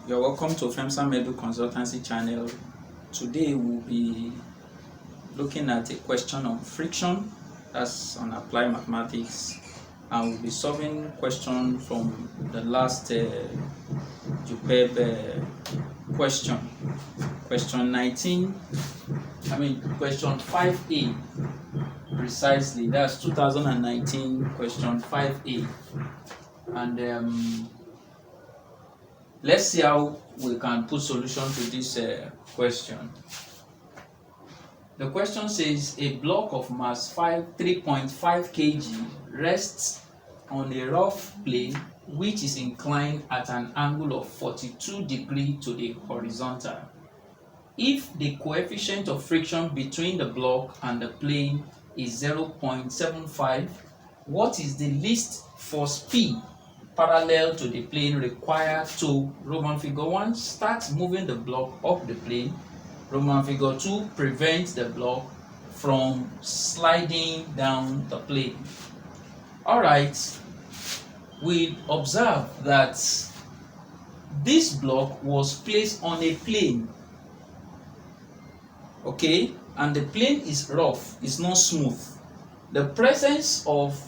You're welcome to FEMSA Medu Consultancy channel. Today we'll be looking at a question on friction, that's on applied mathematics, and we'll be solving question from the last Jupeb question 19, question 5A precisely. That's 2019 question 5A, and let's see how we can put solution to this question. The question says a block of mass 3.5 kg rests on a rough plane which is inclined at an angle of 42 degrees to the horizontal. If the coefficient of friction between the block and the plane is 0.75, what is the least force P parallel to the plane required to Roman figure 1 start moving the block up the plane, Roman figure 2 prevent the block from sliding down the plane. Alright, we observe that this block was placed on a plane, okay, and the plane is rough, it's not smooth. The presence of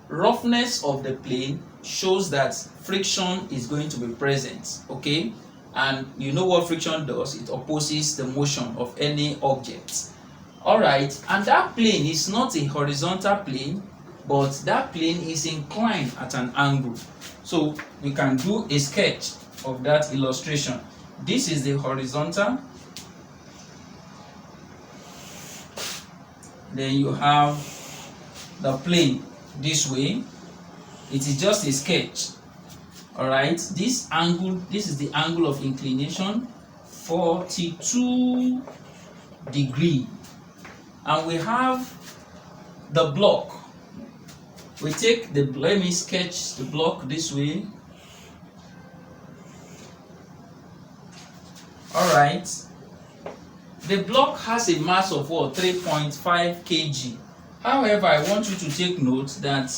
roughness of the plane shows that friction is going to be present, okay, and you know what friction does, it opposes the motion of any object. All right, and that plane is not a horizontal plane, but that plane is inclined at an angle. So we can do a sketch of that illustration. This is the horizontal, then you have the plane this way. It is just a sketch. All right, this angle, this is the angle of inclination, 42 degrees, and we have the block. We take the, let me sketch the block this way. All right, the block has a mass of what? 3.5 kg. However, I want you to take note that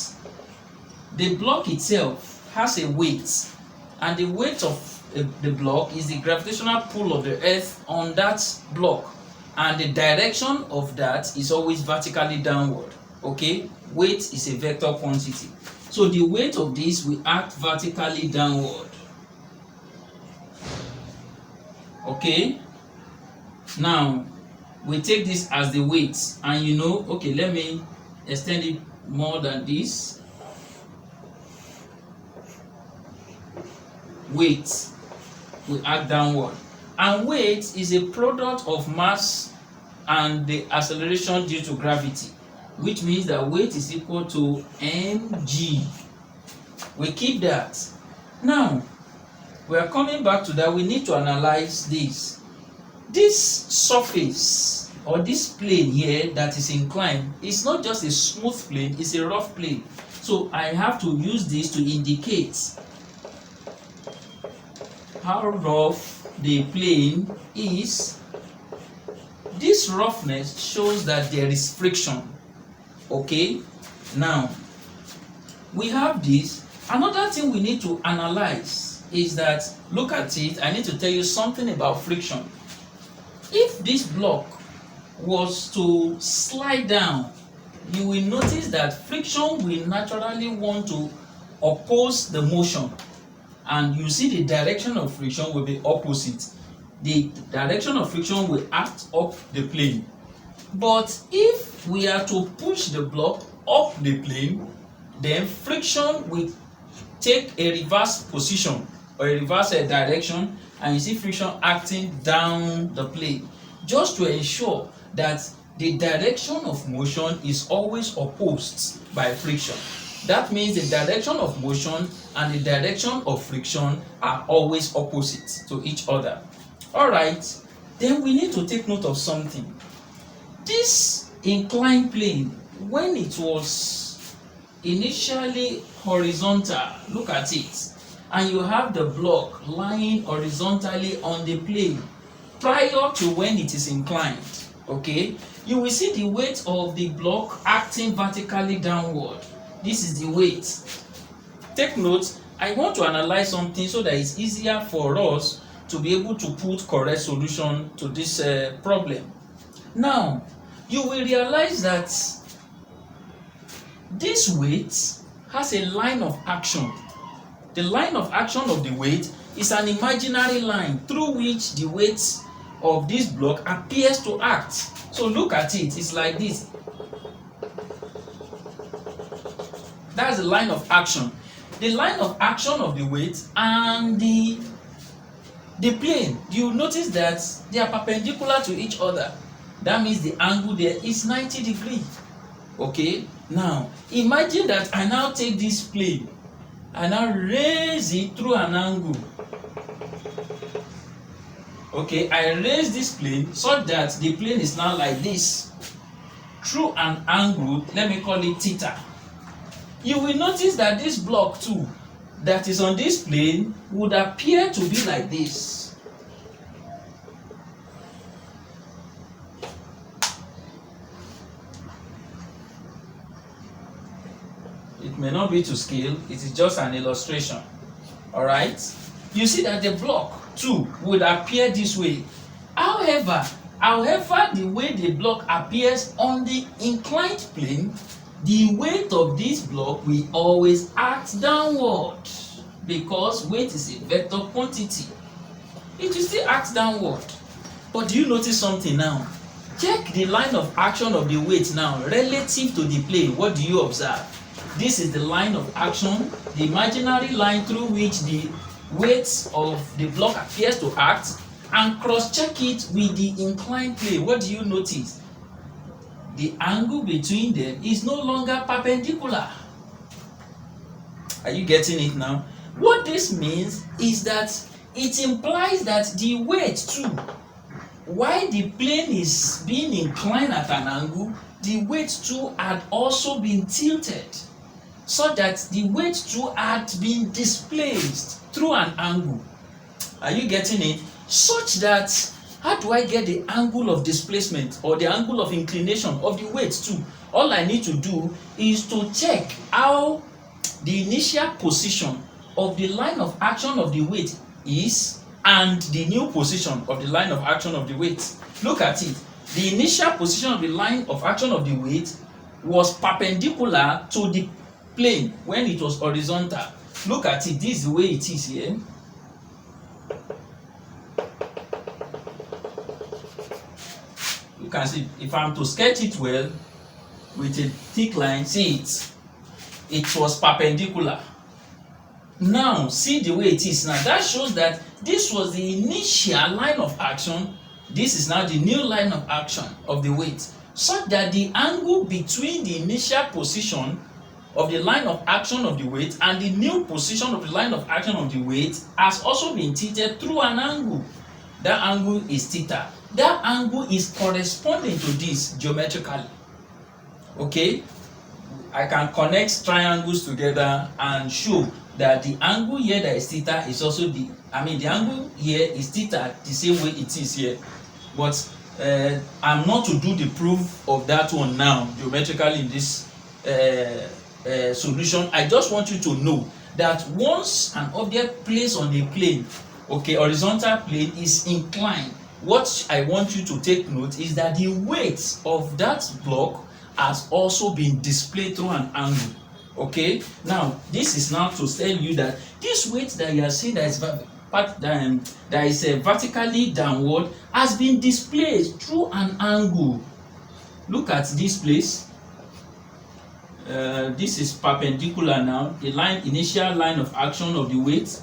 the block itself has a weight, and the weight of the block is the gravitational pull of the earth on that block, and the direction of that is always vertically downward, okay? Weight is a vector quantity, so the weight of this will act vertically downward, okay? Now we take this as the weight, and you know, okay, let me extend it more than this. Weight will act downward, and weight is a product of mass and the acceleration due to gravity, which means that weight is equal to mg. We keep that. Now we are coming back to that. We need to analyze this surface or this plane here that is inclined is not just a smooth plane, it's a rough plane. So I have to use this to indicate how rough the plane is. This roughness shows that there is friction, okay? Now we have this. Another thing we need to analyze is that, look at it, I need to tell you something about friction. If this block was to slide down, you will notice that friction will naturally want to oppose the motion, and you see the direction of friction will be opposite. The direction of friction will act up the plane. But if we are to push the block up the plane, then friction will take a reverse position or a reverse direction, and you see friction acting down the plane, just to ensure that the direction of motion is always opposed by friction. That means the direction of motion and the direction of friction are always opposite to each other. Alright, then we need to take note of something. This inclined plane, when it was initially horizontal, look at it, and you have the block lying horizontally on the plane prior to when it is inclined, okay, you will see the weight of the block acting vertically downward. This is the weight. Take note, I want to analyze something so that it's easier for us to be able to put correct solution to this problem. Now, you will realize that this weight has a line of action. The line of action of the weight is an imaginary line through which the weight of this block appears to act. So look at it, it's like this. That's the line of action. The line of action of the weight and the plane, you notice that they are perpendicular to each other. That means the angle there is 90 degrees. Okay, now imagine that I now take this plane and now raise it through an angle. Okay, I raise this plane so that the plane is now like this through an angle, let me call it theta. You will notice that this block too that is on this plane would appear to be like this. It may not be to scale, it is just an illustration. Alright? You see that the block too would appear this way. However, the way the block appears on the inclined plane, the weight of this block will always act downward because weight is a vector quantity. It will still act downward. But do you notice something now? Check the line of action of the weight now relative to the plane. What do you observe? This is the line of action, the imaginary line through which the weight of the block appears to act, and cross-check it with the inclined plane. What do you notice? The angle between them is no longer perpendicular. Are you getting it now? What this means is that it implies that the weight too, while the plane is being inclined at an angle, the weight too had also been tilted, so that the weight too had been displaced through an angle. Are you getting it? Such that, how do I get the angle of displacement or the angle of inclination of the weight too? All I need to do is to check how the initial position of the line of action of the weight is and the new position of the line of action of the weight. Look at it. The initial position of the line of action of the weight was perpendicular to the plane when it was horizontal. Look at it. This is the way it is here. You can see, if I'm to sketch it well with a thick line, see it. It was perpendicular. Now, see the way it is now. That shows that this was the initial line of action. This is now the new line of action of the weight, such that the angle between the initial position of the line of action of the weight and the new position of the line of action of the weight has also been tilted through an angle. That angle is theta. That angle is corresponding to this geometrically. Okay? I can connect triangles together and show that the angle here that is theta is also the angle here is theta the same way it is here. But I'm not to do the proof of that one now geometrically in this solution. I just want you to know that once an object placed on a plane, okay, horizontal plane, is inclined, what I want you to take note is that the weight of that block has also been displayed through an angle. Okay, now this is now to tell you that this weight that you are seeing that is vertically downward has been displayed through an angle. Look at this place. This is perpendicular now, the initial line of action of the weight.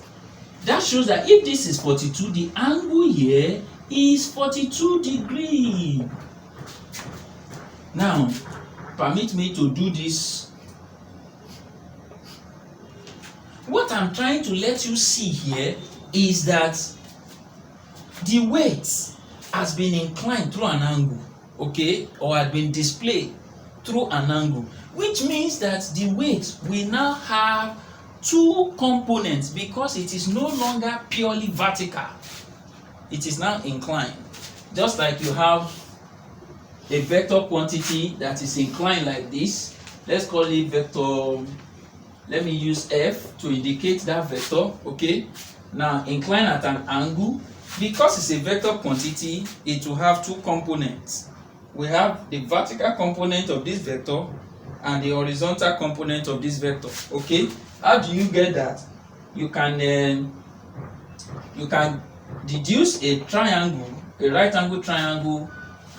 That shows that if this is 42, the angle here is 42 degrees. Now, permit me to do this. What I'm trying to let you see here is that the weight has been inclined through an angle, okay, or has been displayed through an angle, which means that the weight will now have two components because it is no longer purely vertical. It is now inclined. Just like you have a vector quantity that is inclined like this. Let's call it vector let me use F to indicate that vector. Okay, now incline at an angle. Because it's a vector quantity, it will have two components. We have the vertical component of this vector and the horizontal component of this vector. Okay, how do you get that? You can deduce a triangle, a right angle triangle,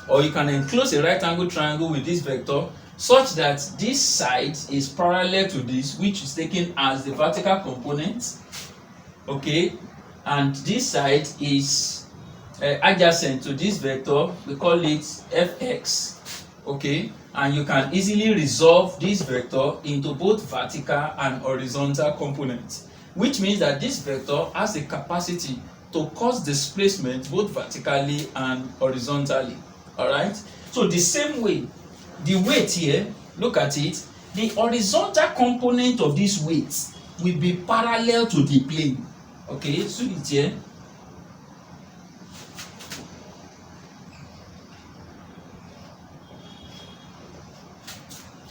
or you can enclose a right angle triangle with this vector such that this side is parallel to this, which is taken as the vertical component. Okay, and this side is adjacent to this vector. We call it Fx. Okay, and you can easily resolve this vector into both vertical and horizontal components, which means that this vector has the capacity to cause displacement both vertically and horizontally. All right, so the same way, the weight here, look at it, the horizontal component of this weight will be parallel to the plane. Okay, so it's here.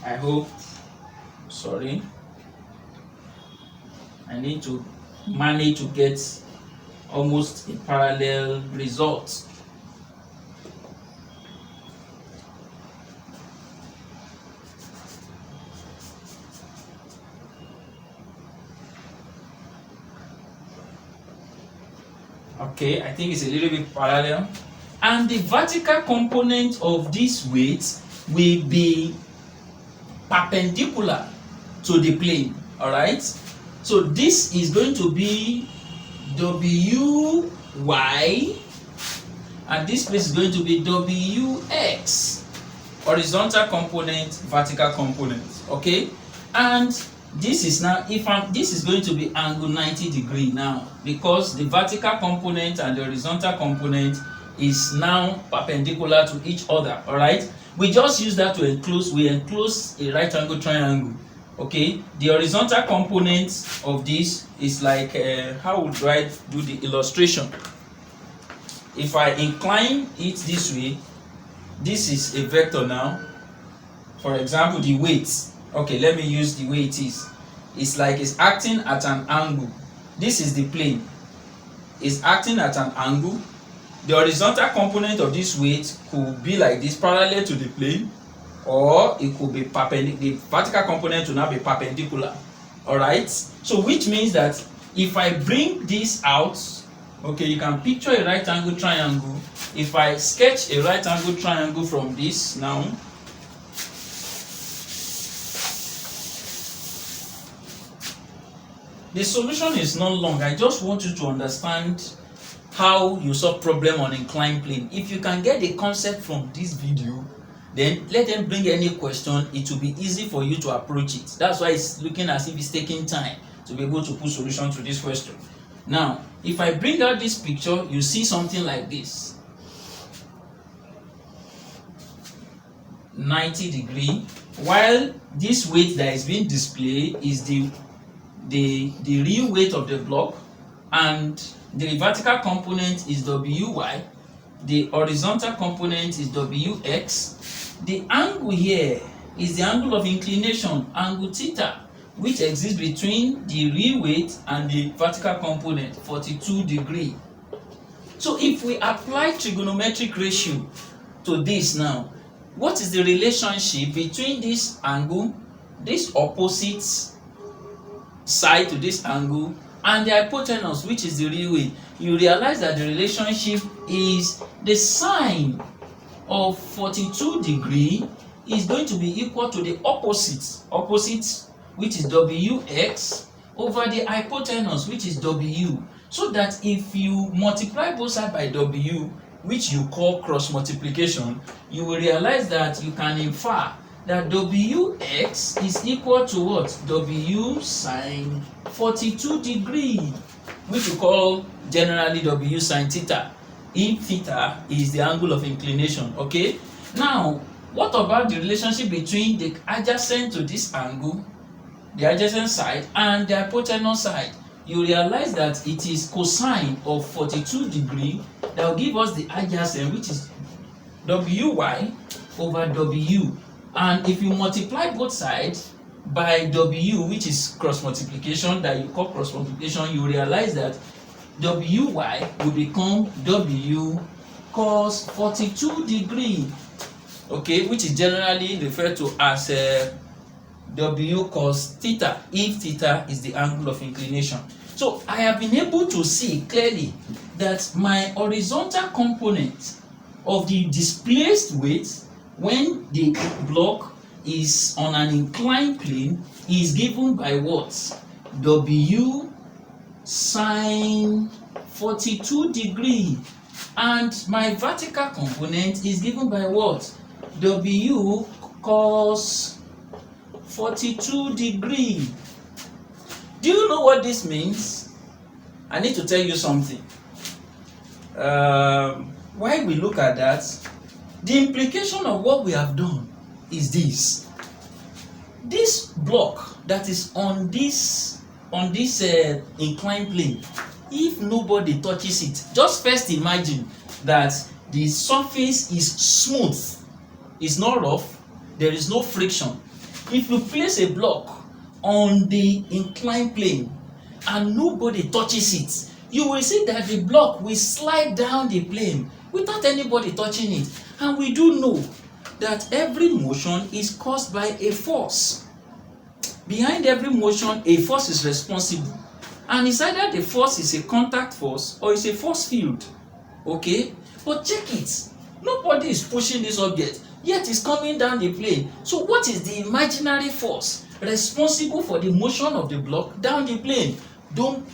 I hope, sorry, I need to manage to get almost a parallel result. Okay, I think it's a little bit parallel. And the vertical component of this weight will be perpendicular to the plane. All right, so this is going to be WY, and this place is going to be WX. Horizontal component, vertical component. Okay, and this is now, this is going to be angle 90 degree now, because the vertical component and the horizontal component is now perpendicular to each other. All right, we just use that to enclose, we enclose a right angle triangle. Okay, the horizontal component of this is like, how would I do the illustration? If I incline it this way, this is a vector now. For example, the weight. Okay, let me use the way it is. It's like it's acting at an angle. This is the plane. It's acting at an angle. The horizontal component of this weight could be like this, parallel to the plane, or it could be perpendicular. The vertical component will now be perpendicular. All right. So which means that if I bring this out, okay, you can picture a right angle triangle. If I sketch a right angle triangle from this now, the solution is not long. I just want you to understand how you solve problem on inclined plane. If you can get the concept from this video, then let them bring any question. It will be easy for you to approach it. That's why it's looking as if it's taking time to be able to put solution to this question. Now, if I bring out this picture, you see something like this. 90 degree, while this weight that is being displayed is the real weight of the block, and the vertical component is WY, the horizontal component is WX. The angle here is the angle of inclination, angle theta, which exists between the real weight and the vertical component, 42 degree. So if we apply trigonometric ratio to this now, what is the relationship between this angle, this opposite side to this angle, and the hypotenuse, which is the real weight? You realize that the relationship is the sine of 42 degree is going to be equal to the opposite, which is WX, over the hypotenuse, which is W. So that if you multiply both sides by W, which you call cross multiplication, you will realize that you can infer that WX is equal to what? W sine 42 degree, which we call generally W sine theta, if theta is the angle of inclination. Okay, now what about the relationship between the adjacent to this angle, the adjacent side, and the hypotenuse side? You realize that it is cosine of 42 degree that will give us the adjacent, which is WY over W. And if you multiply both sides, by W, which is cross multiplication, that you call cross multiplication, you realize that WY will become W cos 42 degree, okay, which is generally referred to as W cos theta, if theta is the angle of inclination. So I have been able to see clearly that my horizontal component of the displaced weight when the block is on an inclined plane is given by what? W sine 42 degree, and my vertical component is given by what? W cos 42 degree. Do you know what this means? I need to tell you something. While we look at that, the implication of what we have done is this. This block that is on this inclined plane, if nobody touches it, just first imagine that the surface is smooth, it's not rough, there is no friction. If you place a block on the inclined plane and nobody touches it, you will see that the block will slide down the plane without anybody touching it. And we do know that every motion is caused by a force. Behind every motion, a force is responsible. And it's either the force is a contact force or it's a force field. Okay? But check it. Nobody is pushing this object, yet it's coming down the plane. So what is the imaginary force responsible for the motion of the block down the plane? Don't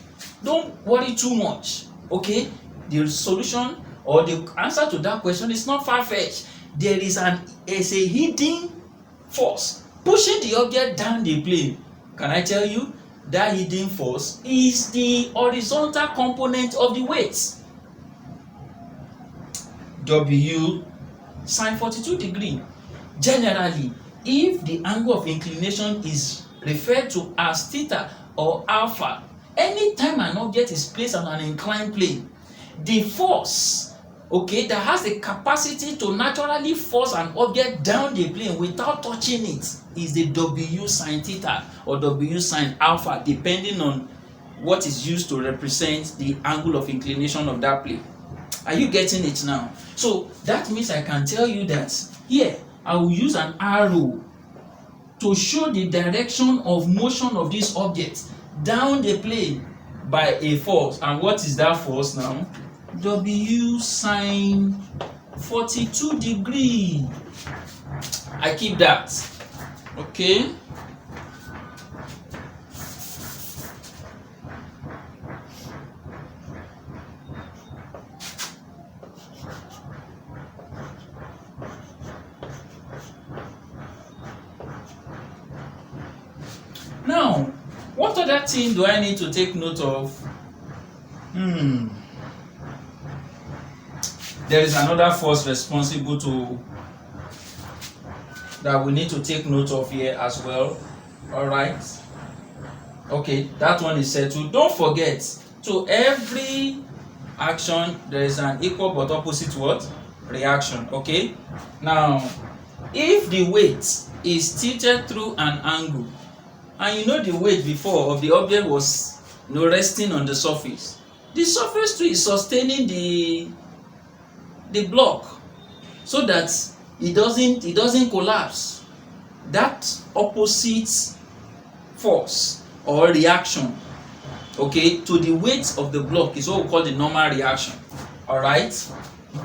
worry too much. Okay? The solution or the answer to that question is not far-fetched. There is a hidden force pushing the object down the plane. Can I tell you? That hidden force is the horizontal component of the weight. W sine 42 degree. Generally, if the angle of inclination is referred to as theta or alpha, anytime an object is placed on an inclined plane, the force, okay, that has the capacity to naturally force an object down the plane without touching it is the W sine theta or W sine alpha, depending on what is used to represent the angle of inclination of that plane. Are you getting it now? So that means I can tell you that here I will use an arrow to show the direction of motion of this object down the plane by a force. And what is that force now? W sine 42 degree. I keep that. Okay. Now, what other thing do I need to take note of? There is another force responsible that we need to take note of here as well. All right. Okay, that one is settled. Don't forget, to every action there is an equal but opposite what? Reaction. Okay. Now, if the weight is tilted through an angle, and you know the weight before of the object was resting on the surface too is sustaining the block so that it doesn't collapse. That opposite force or reaction, okay, to the weight of the block is what we call the normal reaction. All right.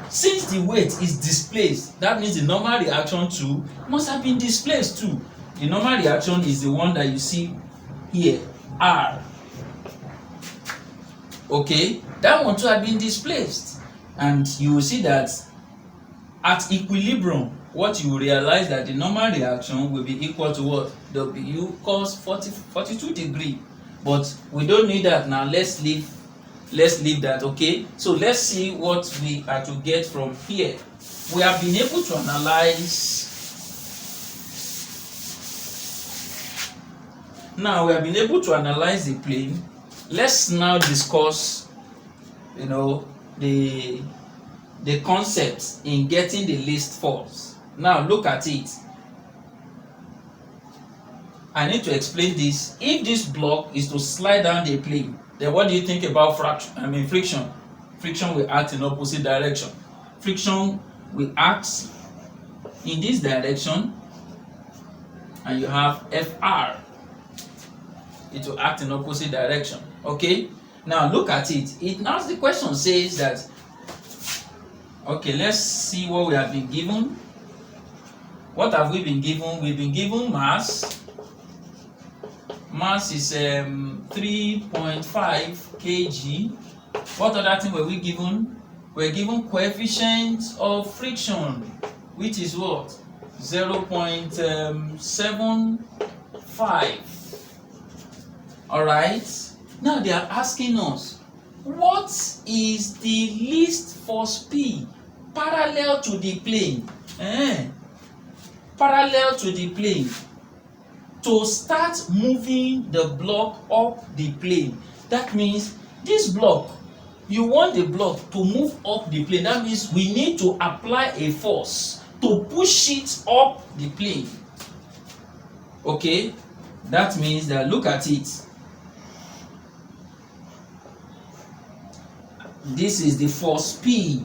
Since the weight is displaced, that means the normal reaction too must have been displaced too. The normal reaction is the one that you see here, R. Okay, that one too had been displaced, and you will see that at equilibrium, what you will realize that the normal reaction will be equal to what? W cos 42 degree. But we don't need that now. Let's leave that. Okay, so let's see what we are to get from here. We have been able to analyze. Now we have been able to analyze the plane. Let's now discuss, the concepts in getting the least force. Now look at it. I need to explain this. If this block is to slide down the plane, then what do you think about friction? Friction will act in opposite direction. Friction will act in this direction, and you have Fr. It will act in opposite direction. Okay? Now look at it. Now the question says that, okay, let's see what we have been given. What have we been given? We've been given mass. Mass is 3.5 kg. What other thing were we given? We're given coefficient of friction, which is what? 0.75. Alright? Now they are asking us, what is the least force P parallel to the plane? Parallel to the plane to start moving the block up the plane. That means this block, you want the block to move up the plane. That means we need to apply a force to push it up the plane. Okay? That means that, look at it. This is the force P.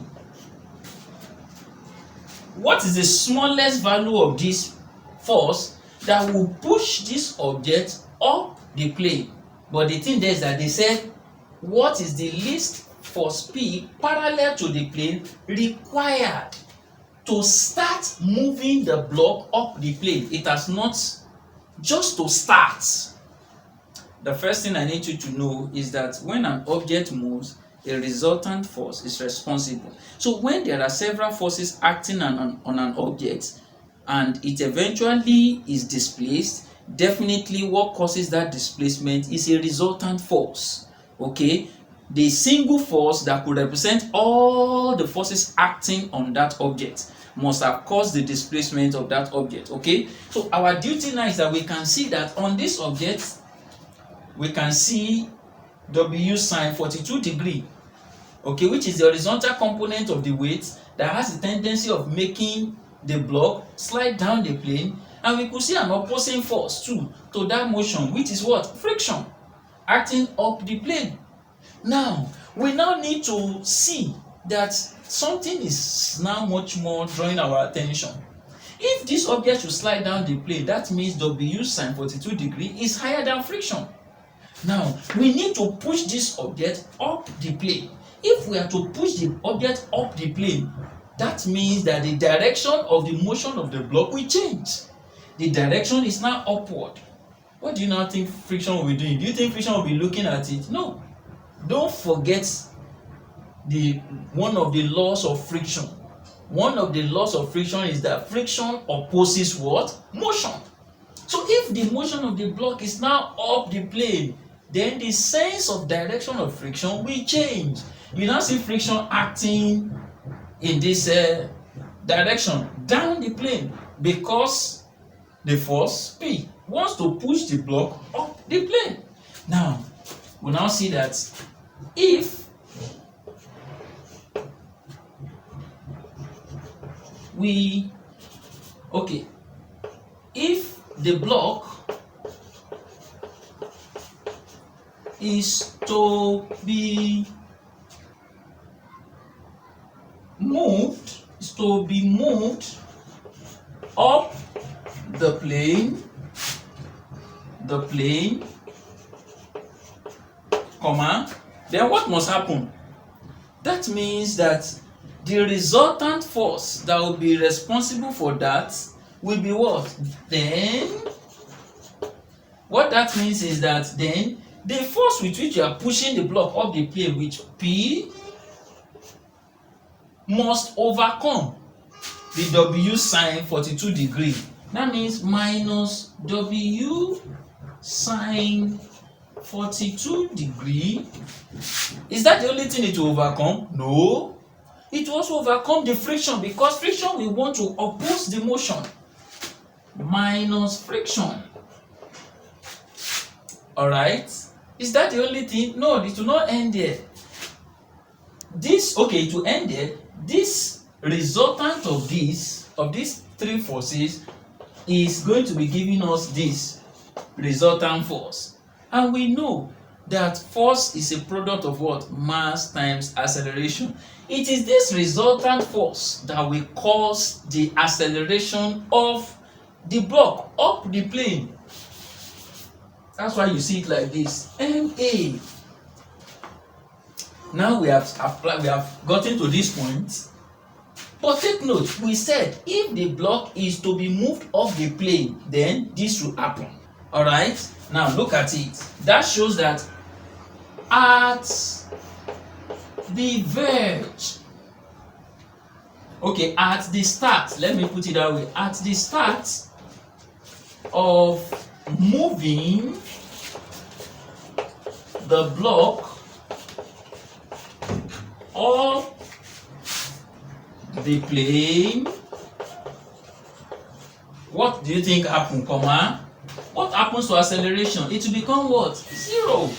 What is the smallest value of this force that will push this object up the plane? But the thing there is that they said, what is the least force P parallel to the plane required to start moving the block up the plane? It has not just to start. The first thing I need you to know is that when an object moves, a resultant force is responsible. So when there are several forces acting on an object and it eventually is displaced, definitely what causes that displacement is a resultant force. Okay? The single force that could represent all the forces acting on that object must have caused the displacement of that object. Okay? So our duty now is that we can see that on this object, we can see W sine 42 degree, okay, which is the horizontal component of the weight that has the tendency of making the block slide down the plane, and we could see an opposing force too to that motion, which is what? Friction, acting up the plane. Now, we now need to see that something is now much more drawing our attention. If this object should slide down the plane, that means W sine 42 degree is higher than friction. Now, we need to push this object up the plane. If we are to push the object up the plane, that means that the direction of the motion of the block will change. The direction is now upward. What do you now think friction will be doing? Do you think friction will be looking at it? No. Don't forget one of the laws of friction. One of the laws of friction is that friction opposes what? Motion. So if the motion of the block is now up the plane, then the sense of direction of friction will change. You now see friction acting in this direction down the plane because the force P wants to push the block up the plane. Now, we now see that if the block is to be moved up the plane, then what must happen? That means that the resultant force that will be responsible for that will be what? Then what that means is that then the force with which you are pushing the block up the plane, which P, must overcome the W sine 42 degree. That means minus W sine 42 degree. Is that the only thing it will overcome? No. It will also overcome the friction, because friction will want to oppose the motion. Minus friction. Alright? Is that the only thing? No, it will not end there. It will end there. This resultant of these three forces is going to be giving us this. resultant force. And we know that force is a product of what? Mass times acceleration. It is this resultant force that will cause the acceleration of the block up the plane. That's why you see it like this, MA. Now we have gotten to this point. But take note, we said if the block is to be moved off the plane, then this will happen. Alright? Now look at it. That shows that at the verge, okay, at the start, let me put it that way, at the start of moving the block up the plane, what do you think happened, comma? What happens to acceleration? It will become what? 0.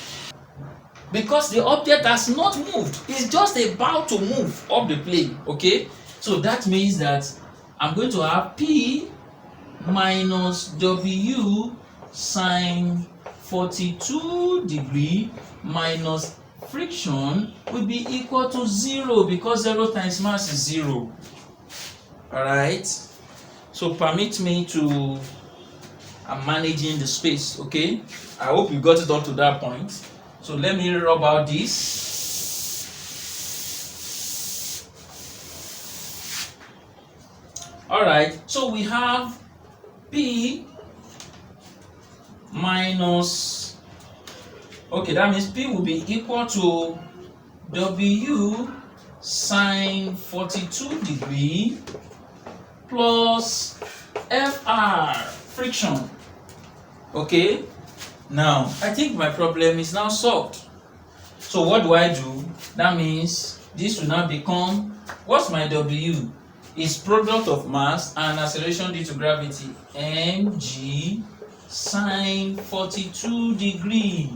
Because the object has not moved. It's just about to move up the plane. Okay? So that means that I'm going to have P minus W sine 42 degree minus friction will be equal to 0 because 0 times mass is 0. Alright? So permit me to, I'm managing the space, okay? I hope you got it up to that point. So let me rub out this. Alright, so we have P minus, okay, that means P will be equal to W sine 42 degree plus FR, friction. Okay, now I think my problem is now solved. So what do I do? That means this will now become, what's my W? Is product of mass and acceleration due to gravity, mg sine 42 degree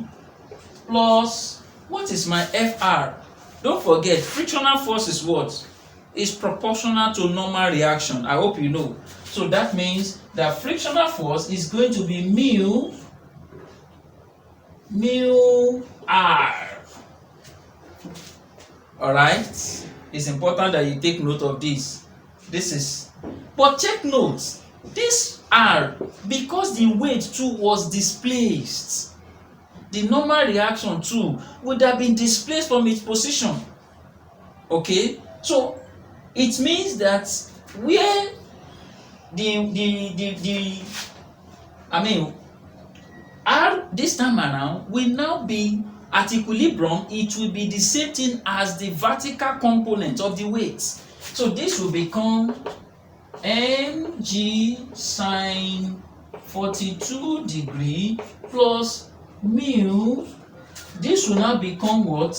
plus, what is my FR? Don't forget, frictional force is what? Is proportional to normal reaction. I hope you know. So that means that frictional force is going to be mu R. Alright? It's important that you take note of this. This is, but check note, this R, because the weight too was displaced, the normal reaction too would have been displaced from its position. Okay, so it means that where R this time around will now be at equilibrium. It will be the same thing as the vertical component of the weight. So this will become mg sine 42 degree plus mu. This will now become what?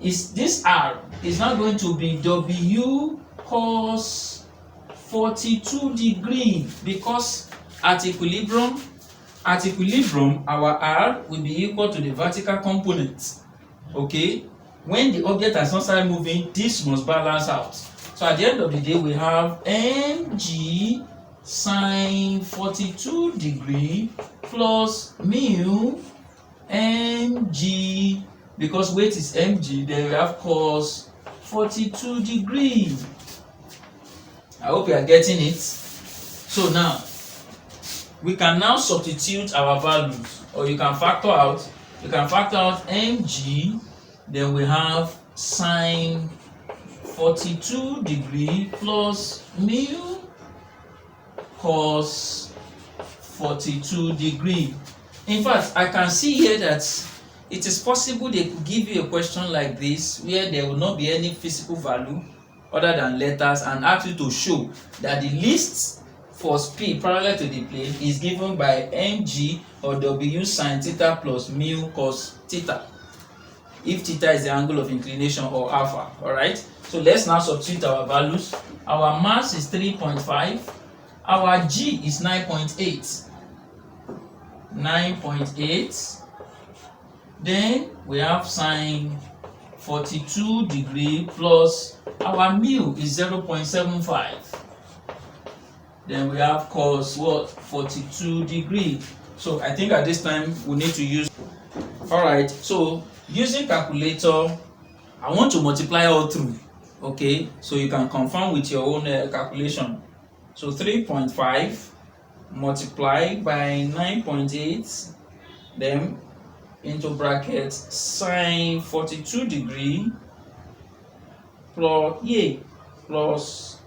Is this R is now going to be W cos 42 degree, because at equilibrium our R will be equal to the vertical component. Okay, when the object has not started moving, this must balance out. So at the end of the day, we have mg sine 42 degree plus mu mg, because weight is mg, then we have cos 42 degree. I hope you are getting it. So now we can now substitute our values, or you can factor out mg, then we have sine 42 degree plus mu cos 42 degree. In fact, I can see here that it is possible they could give you a question like this where there will not be any physical value other than letters, and ask you to show that the least force P parallel to the plane is given by mg or W sine theta plus mu cos theta, if theta is the angle of inclination, or alpha. Alright, so let's now substitute our values. Our mass is 3.5, our g is 9.8, then we have sine 42 degree plus our mu is 0.75. then we have cos what? 42 degree. So I think at this time we need to use. Alright, so using calculator, I want to multiply all through. Okay, so you can confirm with your own calculation. So 3.5 multiplied by 9.8, then into bracket sine 42 degree plus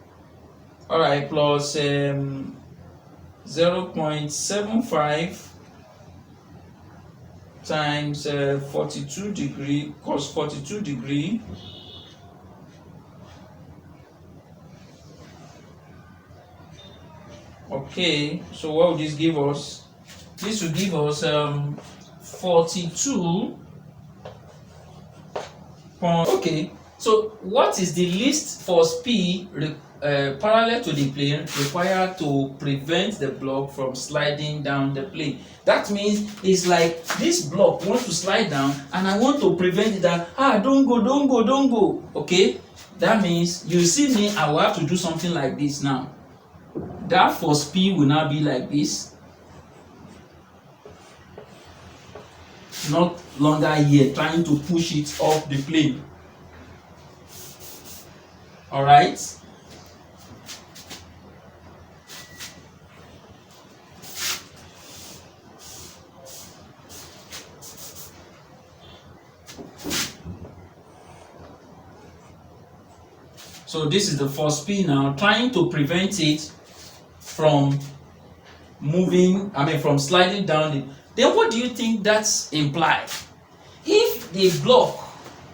plus 0.75 times 42 degree cos 42 degree Okay, so what will this give us? This will give us 42. Okay, so what is the least force P parallel to the plane required to prevent the block from sliding down the plane? That means it's like this block wants to slide down and I want to prevent it that, don't go. Okay, that means you see me, I will have to do something like this now. That force P will now be like this, not longer here trying to push it off the plane. All right. So this is the force P now, trying to prevent it from moving, from sliding down. Then what do you think that's implied? If the block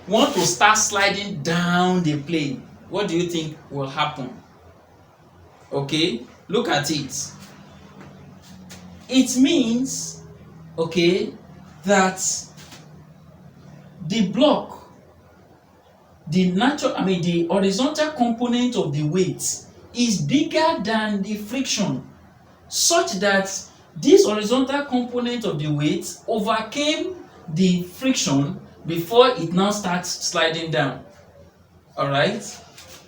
want to start sliding down the plane, what do you think will happen? Okay, look at it. It means, okay, that the block, the horizontal component of the weight is bigger than the friction, such that this horizontal component of the weight overcame the friction before it now starts sliding down. All right,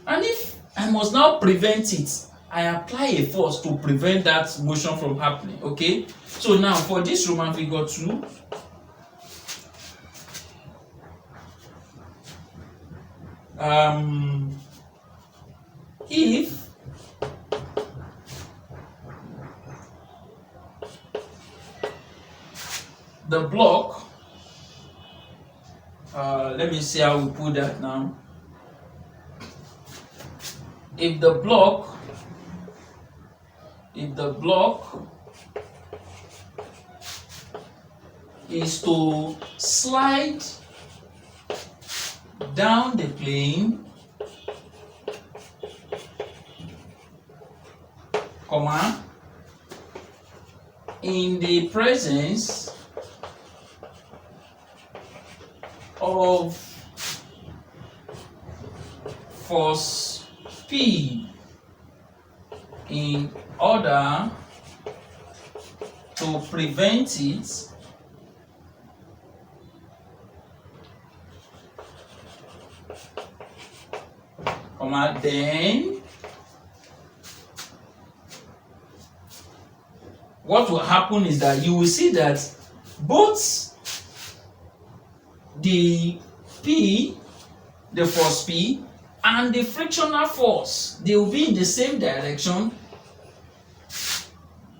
and if I must now prevent it, I apply a force to prevent that motion from happening. Okay, so now for this Roman figure 2, if the block, let me see how we put that now. If the block is to slide down the plane, in the presence of force P, in order to prevent it, then what will happen is that you will see that both the P, the force P, and the frictional force, they will be in the same direction,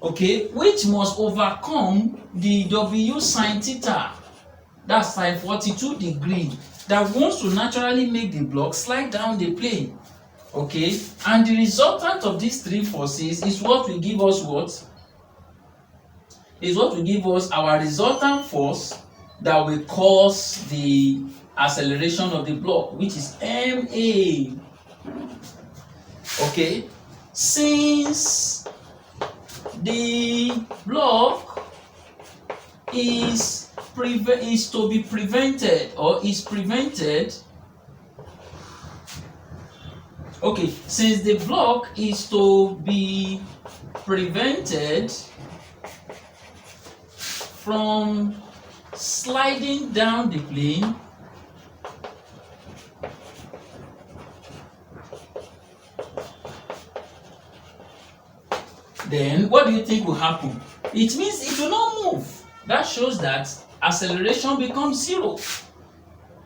okay, which must overcome the W sine theta, that's sine 42 degree, that wants to naturally make the block slide down the plane. Okay, and the resultant of these three forces is what will give us our resultant force that will cause the acceleration of the block, which is MA. Okay, since the block is to be prevented, or is prevented, okay, since the block is to be prevented from sliding down the plane, then what do you think will happen? It means it will not move. That shows that acceleration becomes 0.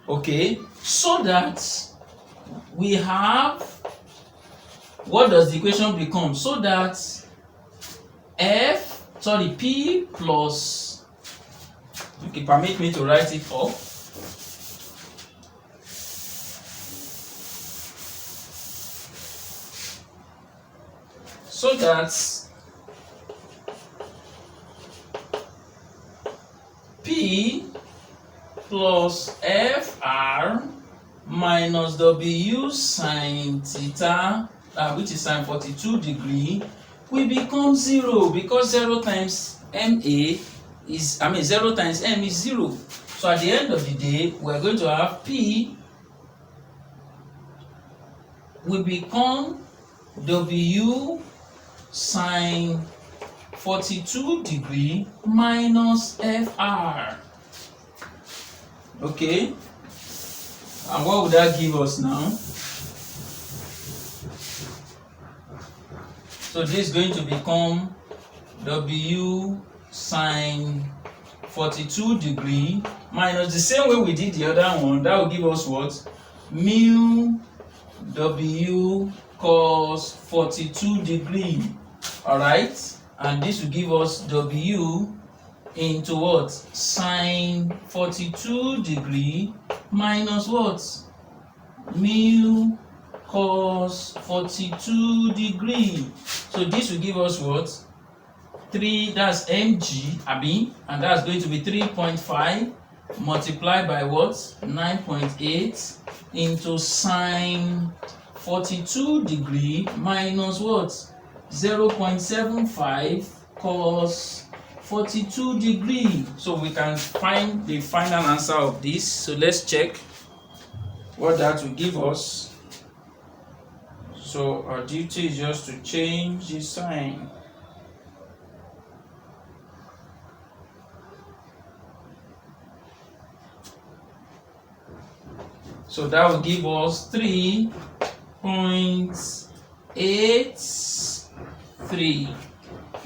Okay, so that we have, what does the equation become? So that P plus, okay, permit me to write it up. So that P plus Fr minus W sine theta, which is sine 42 degree, will become 0, because 0 times MA is, 0 times M is 0. So at the end of the day, we are going to have P will become W sine 42 degree minus Fr. Okay, and what would that give us now? So this is going to become W sine 42 degree minus, the same way we did the other one, that will give us what? Mu W cos 42 degree. Alright, and this will give us W into what? Sine 42 degree minus what? Mu cos 42 degree. So this will give us what? 3, that's mg, and that's going to be 3.5 multiplied by what? 9.8 into sine 42 degree minus what? 0.75 cos 42 degree. So we can find the final answer of this. So let's check what that will give us. So our duty is just to change the sign. So that will give us 3.83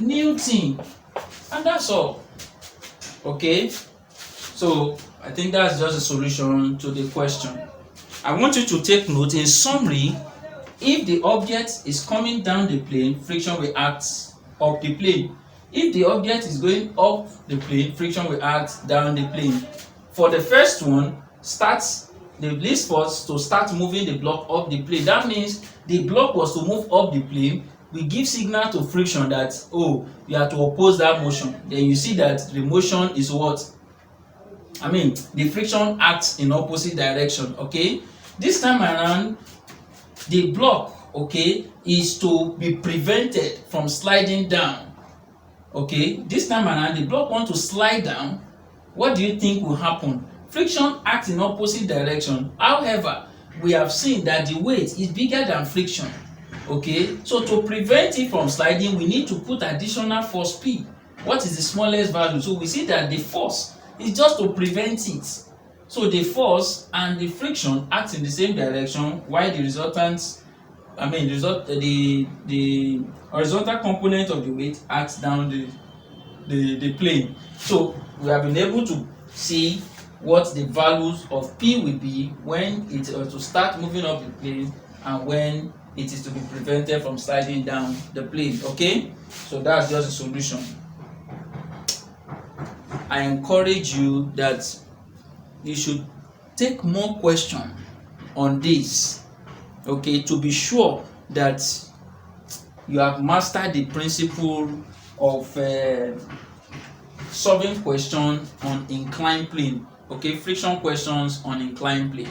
Newton, and that's all. Okay, so I think that's just a solution to the question. I want you to take note. In summary, if the object is coming down the plane, friction will act up the plane. If the object is going up the plane, friction will act down the plane. For the first one, the least force to start moving the block up the plane. That means the block was to move up the plane. We give signal to friction that, oh, you have to oppose that motion. Then you see that the motion is what? The friction acts in opposite direction. Okay, this time around, the block, okay, is to be prevented from sliding down. Okay, this time around, the block wants to slide down. What do you think will happen? Friction acts in opposite direction. However, we have seen that the weight is bigger than friction. Okay, so to prevent it from sliding, we need to put additional force P. What is the smallest value? So we see that the force is just to prevent it. So the force and the friction act in the same direction, while the the horizontal component of the weight acts down the plane. So we have been able to see what the values of P will be when it is to start moving up the plane and when it is to be prevented from sliding down the plane. Okay, so that's just a solution. I encourage you that you should take more questions on this, okay, to be sure that you have mastered the principle of solving questions on inclined plane. Okay, friction questions on inclined plane.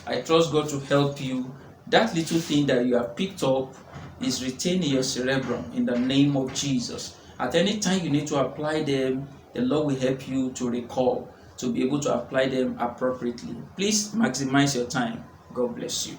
I trust God to help you. That little thing that you have picked up is retained in your cerebrum in the name of Jesus. At any time you need to apply them, the Lord will help you to recall, to be able to apply them appropriately. Please maximize your time. God bless you.